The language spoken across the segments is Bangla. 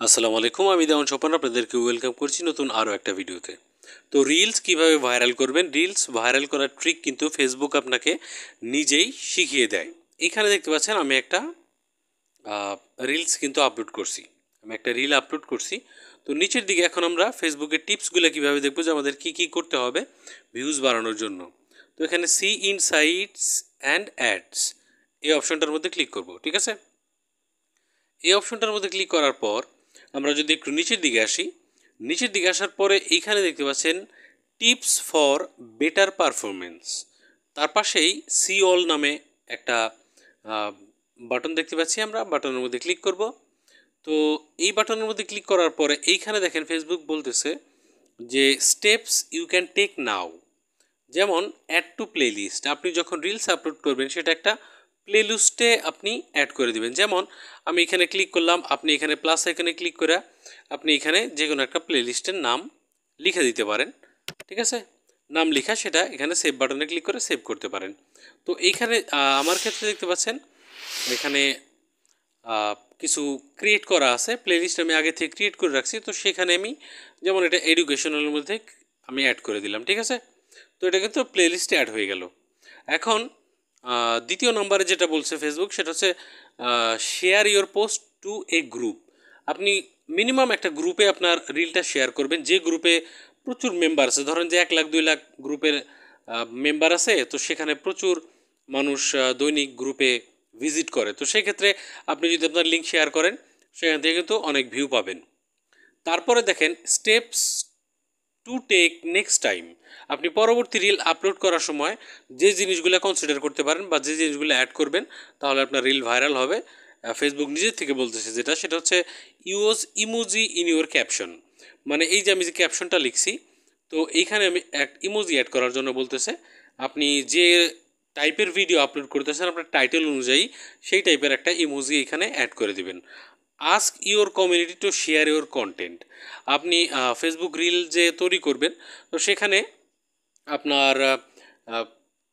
আসসালামু আলাইকুম, আমি দেওয়ান স্বপন আপনাদেরকে ওয়েলকাম করছি নতুন আরও একটা ভিডিওতে। তো রিলস কিভাবে ভাইরাল করবেন, রিলস ভাইরাল করার ট্রিক কিন্তু ফেসবুক আপনাকে নিজেই শিখিয়ে দেয়। এখানে দেখতে পাচ্ছেন আমি একটা রিলস কিন্তু আপলোড করছি, রিল আপলোড করছি। তো নিচের দিকে এখন আমরা ফেসবুকের টিপসগুলো কীভাবে দেখবো যে আমাদের কী কী করতে হবে ভিউজ বাড়ানোর জন্য। তো এখানে সি ইনসাইটস অ্যান্ড অ্যাডস এই অপশনটার মধ্যে ক্লিক করব, ঠিক আছে। এই অপশনটার মধ্যে ক্লিক করার পর আমরা যদি একটু নিচের দিকে আসি, নিচের দিকে আসার পরে এইখানে দেখতে পাচ্ছেন টিপস ফর বেটার পারফরমেন্স, তার পাশেই সি অল নামে একটা বাটন দেখতে পাচ্ছি। আমরা বাটনের মধ্যে ক্লিক করব। তো এই বাটনের মধ্যে ক্লিক করার পরে এইখানে দেখেন ফেসবুক বলতেছে যে স্টেপস ইউ ক্যান টেক নাও, যেমন অ্যাড টু প্লে লিস্ট। আপনি যখন রিলস আপলোড করবেন সেটা একটা প্লে লিস্টে আপনি অ্যাড করে দেবেন। যেমন আমি এখানে ক্লিক করলাম, আপনি এখানে প্লাস এখানে ক্লিক করে আপনি এখানে যে কোনো একটা প্লে লিস্টের নাম লিখে দিতে পারেন, ঠিক আছে। নাম লেখা সেটা এখানে সেভ বাটনে ক্লিক করে সেভ করতে পারেন। তো এইখানে আমার ক্ষেত্রে দেখতে পাচ্ছেন এখানে কিছু ক্রিয়েট করা আছে, প্লে লিস্ট আমি আগে থেকে ক্রিয়েট করে রাখছি। তো সেখানে আমি যেমন এটা এডুকেশনালের মধ্যে আমি অ্যাড করে দিলাম, ঠিক আছে। তো এটা কিন্তু প্লে লিস্টে অ্যাড হয়ে গেল। এখন দ্বিতীয় নম্বরে যেটা বলছে ফেসবুক সেটা হচ্ছে share your post to a group. আপনি মিনিমাম একটা গ্রুপে আপনার রিলটা শেয়ার করবেন, যে গ্রুপে প্রচুর মেম্বার আছে। ধরেন যে 1 লাখ 2 লাখ গ্রুপের মেম্বার আছে, তো সেখানে প্রচুর মানুষ দৈনিক গ্রুপে ভিজিট করে। তো সেই ক্ষেত্রে আপনি যদি আপনার লিঙ্ক শেয়ার করেন সেখান থেকে কিন্তু অনেক ভিউ পাবেন। তারপরে দেখেন steps to take next time. আপনি পরবর্তী রিল আপলোড করার সময় যে জিনিসগুলো কনসিডার করতে পারেন বা যে জিনিসগুলো অ্যাড করবেন তাহলে আপনার রিল ভাইরাল হবে। ফেসবুক নিজের থেকে বলতেছে সেটা হচ্ছে use emoji in your caption. মানে এই যে আমি যে ক্যাপশনটা লিখছি, তো এইখানে আমি এক ইমোজি অ্যাড করার জন্য বলতেছে আপনি যে টাইপের ভিডিও আপলোড করতেছেন আপনার টাইটেল অনুযায়ী সেই টাইপের একটা ইমোজি এখানে অ্যাড করে দিবেন। Ask your community to share your content. আপনি ফেসবুক রিল যে তৈরি করবেন, তো সেখানে আপনার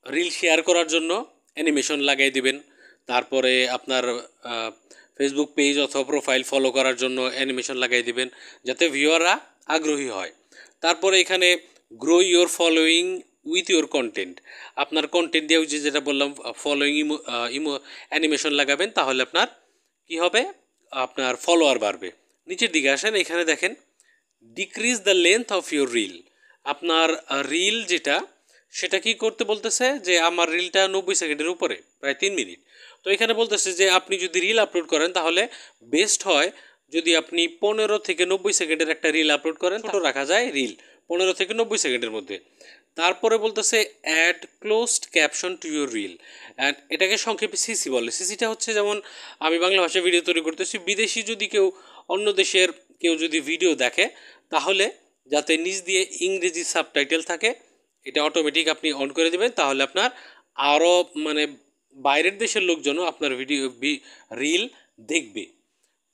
রিল শেয়ার করার জন্য অ্যানিমেশন লাগাই দিবেন। তারপরে আপনার ফেসবুক পেজ অথবা প্রোফাইল ফলো করার জন্য অ্যানিমেশন লাগাই দিবেন যাতে ভিউয়াররা আগ্রহী হয়। তারপরে এখানে grow your following with your content. আপনার কন্টেন্ট দিয়ে যেটা বললাম ফলোয়িং ইমো অ্যানিমেশন লাগাবেন, তাহলে আপনার কি হবে, আপনার ফলোয়ার বাড়বে। নিচের দিকে আসেন, এখানে দেখেন decrease the length of your reel. আপনার রিল যেটা সেটা কি করতে বলতেছে যে আমার রিলটা 90 সেকেন্ডের উপরে, প্রায় 3 মিনিট। তো এখানে বলতেছে যে আপনি যদি রিল আপলোড করেন তাহলে বেস্ট হয় যদি আপনি 15 থেকে 90 সেকেন্ডের একটা রিল আপলোড করেন। ছোটো রাখা যায় রিল 15 থেকে 90 সেকেন্ডের মধ্যে। তারপরে বলতেছে add closed caption to your reel. And এটাকে সংক্ষেপে সিসি বলে। সিসিটা হচ্ছে যেমন আমি বাংলা ভাষায় ভিডিও তৈরি করতেছি, বিদেশি যদি কেউ অন্য দেশের কেউ যদি ভিডিও দেখে তাহলে যাতে নিচ দিয়ে ইংরেজি সাবটাইটেল থাকে এটা অটোমেটিক আপনি অন করে দেবেন, তাহলে আপনার আরও মানে বাইরের দেশের লোকজনও আপনার ভিডিও রিল দেখবে।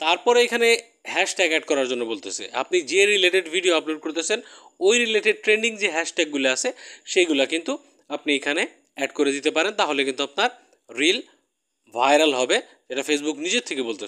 তারপরে এখানে হ্যাশট্যাগ অ্যাড করার জন্য বলতেছে আপনি যে রিলেটেড ভিডিও আপলোড করতেছেন ওই রিলেটেড ট্রেন্ডিং যে হ্যাশট্যাগুলো আছে সেইগুলো কিন্তু আপনি এখানে অ্যাড করে দিতে পারেন, তাহলে কিন্তু আপনার রিল ভাইরাল হবে। এটা ফেসবুক নিজের থেকে বলতেছে।